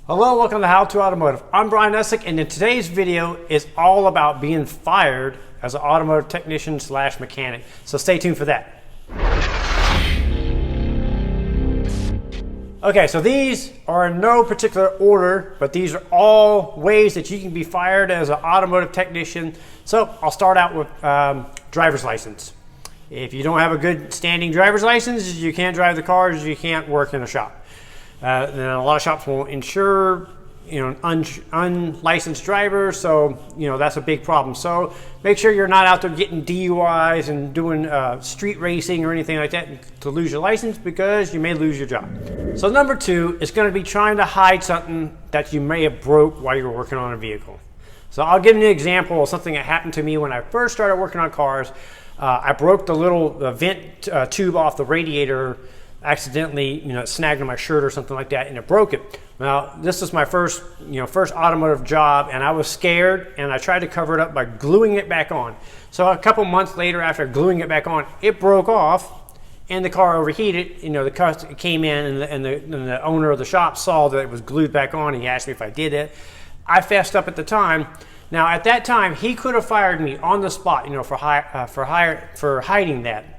Hello, welcome to How to Automotive. I'm Brian Essick, and in today's video is all about being fired as an automotive technician slash mechanic. So stay tuned for that. Okay, so these are in no particular order, but these are all ways that you can be fired as an automotive technician. So I'll start out with driver's license. If you don't have a good standing driver's license, you can't drive the cars, you can't work in a shop. Then a lot of shops won't insure, an unlicensed driver, so that's a big problem. So make sure you're not out there getting DUIs and doing street racing or anything like that to lose your license, because you may lose your job. So number two is going to be trying to hide something that you may have broke while you were working on a vehicle. So I'll give you an example of something that happened to me when I first started working on cars. I broke the little vent tube off the radiator accidentally, it snagged on my shirt or something like that, and it broke it. Now, this is my first automotive job, and I was scared, and I tried to cover it up by gluing it back on. So a couple months later, after gluing it back on, it broke off, and the car overheated. The customer came in, and the owner of the shop saw that it was glued back on, and he asked me if I did it. I fessed up at the time. Now, at that time, he could have fired me on the spot, for hiding that.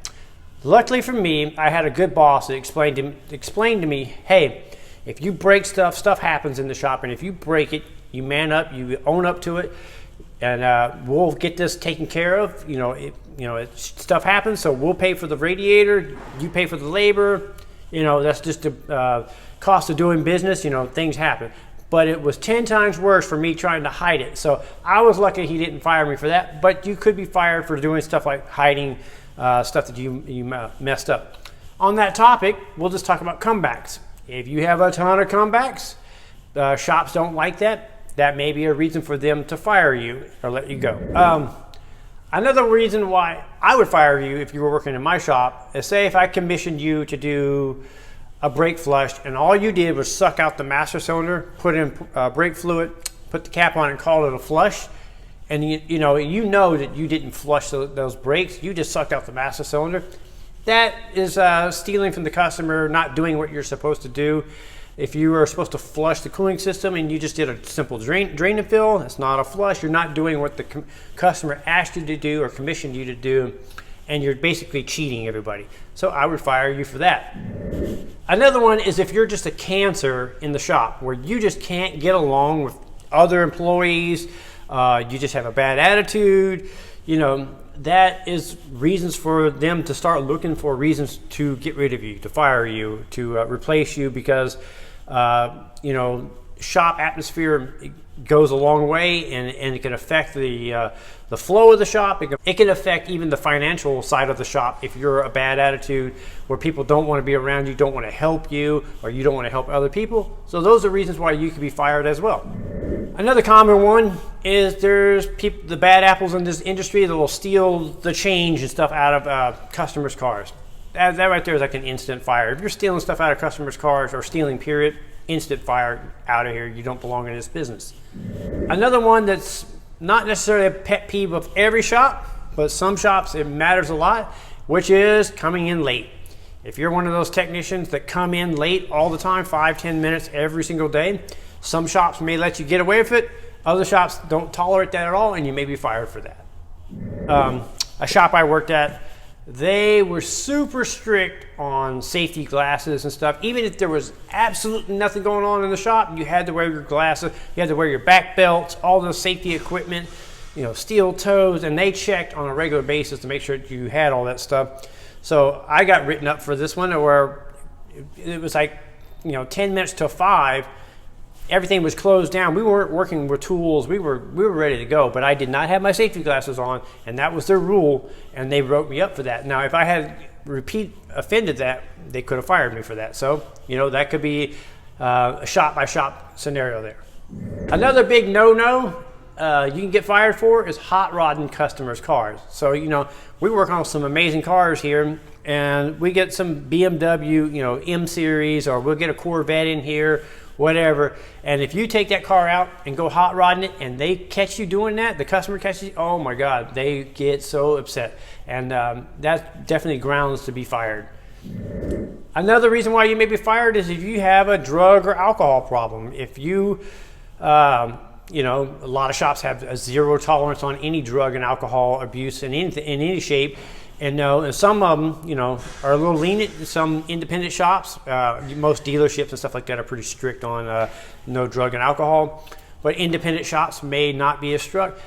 Luckily for me, I had a good boss that explained to me, hey, if you break stuff happens in the shop, and if you break it, you man up, you own up to it, and we'll get this taken care of. Stuff happens, so we'll pay for the radiator, you pay for the labor. That's just the cost of doing business. Things happen. But it was 10 times worse for me trying to hide it. So I was lucky he didn't fire me for that, but you could be fired for doing stuff like hiding stuff that you messed up. On that topic, we'll just talk about comebacks. If you have a ton of comebacks, shops don't like that. That may be a reason for them to fire you or let you go. Another reason why I would fire you if you were working in my shop is, say if I commissioned you to do a brake flush and all you did was suck out the master cylinder, put in brake fluid, put the cap on and call it a flush. And you know that you didn't flush those brakes, you just sucked out the master cylinder. That is stealing from the customer, not doing what you're supposed to do. If you were supposed to flush the cooling system and you just did a simple drain and fill, it's not a flush. You're not doing what the customer asked you to do or commissioned you to do, and you're basically cheating everybody. So I would fire you for that. Another one is if you're just a cancer in the shop where you just can't get along with other employees. You just have a bad attitude, that is reasons for them to start looking for reasons to get rid of you, to fire you, to replace you, because, shop atmosphere goes a long way, and it can affect the flow of the shop. It can affect even the financial side of the shop if you're a bad attitude, where people don't want to be around you, don't want to help you, or you don't want to help other people. So those are reasons why you could be fired as well. Another common one is there's the bad apples in this industry that will steal the change and stuff out of customers' cars. That right there is like an instant fire. If you're stealing stuff out of customers' cars, or stealing period, instant fire, out of here. You don't belong in this business. Another one that's not necessarily a pet peeve of every shop, but some shops it matters a lot, which is coming in late. If you're one of those technicians that come in late all the time, 5-10 minutes every single day, some shops may let you get away with it. Other shops don't tolerate that at all, and you may be fired for that. A shop I worked at, they were super strict on safety glasses and stuff. Even if there was absolutely nothing going on in the shop, you had to wear your glasses, you had to wear your back belts, all the safety equipment, steel toes, and they checked on a regular basis to make sure that you had all that stuff. So I got written up for this one, where it was like 10 minutes till 5. Everything was closed down. We weren't working with tools. We were ready to go, but I did not have my safety glasses on, and that was their rule, and they wrote me up for that. Now, if I had offended that, they could have fired me for that. So, that could be a shop-by-shop scenario there. Another big no-no you can get fired for is hot rodding customers' cars. So, we work on some amazing cars here, and we get some BMW, M series, or we'll get a Corvette in here, whatever. And if you take that car out and go hot rodding it, and they catch you doing that, the customer catches you, oh my God, they get so upset. And that's definitely grounds to be fired. Another reason why you may be fired is if you have a drug or alcohol problem. If you, you know, a lot of shops have a zero tolerance on any drug and alcohol abuse in any shape. And some of them, you know, are a little lenient. Some independent shops, most dealerships and stuff like that are pretty strict on no drug and alcohol. But independent shops may not be as strict.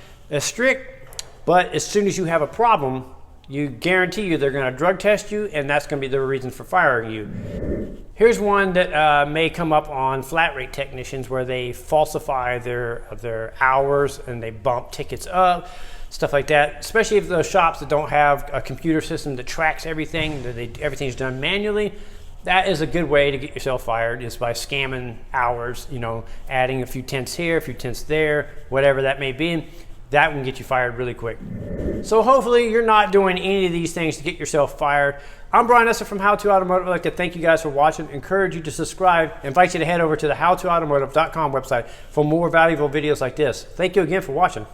But as soon as you have a problem, you guarantee you they're going to drug test you, and that's going to be the reason for firing you. Here's one that may come up on flat rate technicians, where they falsify their hours and they bump tickets up, stuff like that. Especially if those shops that don't have a computer system that tracks everything, everything's done manually. That is a good way to get yourself fired, is by scamming hours, you know, adding a few tenths here, a few tenths there, whatever that may be. That can get you fired really quick. So hopefully you're not doing any of these things to get yourself fired. I'm Brian Esser from How To Automotive. I'd like to thank you guys for watching, encourage you to subscribe, invite you to head over to the howtoautomotive.com website for more valuable videos like this. Thank you again for watching.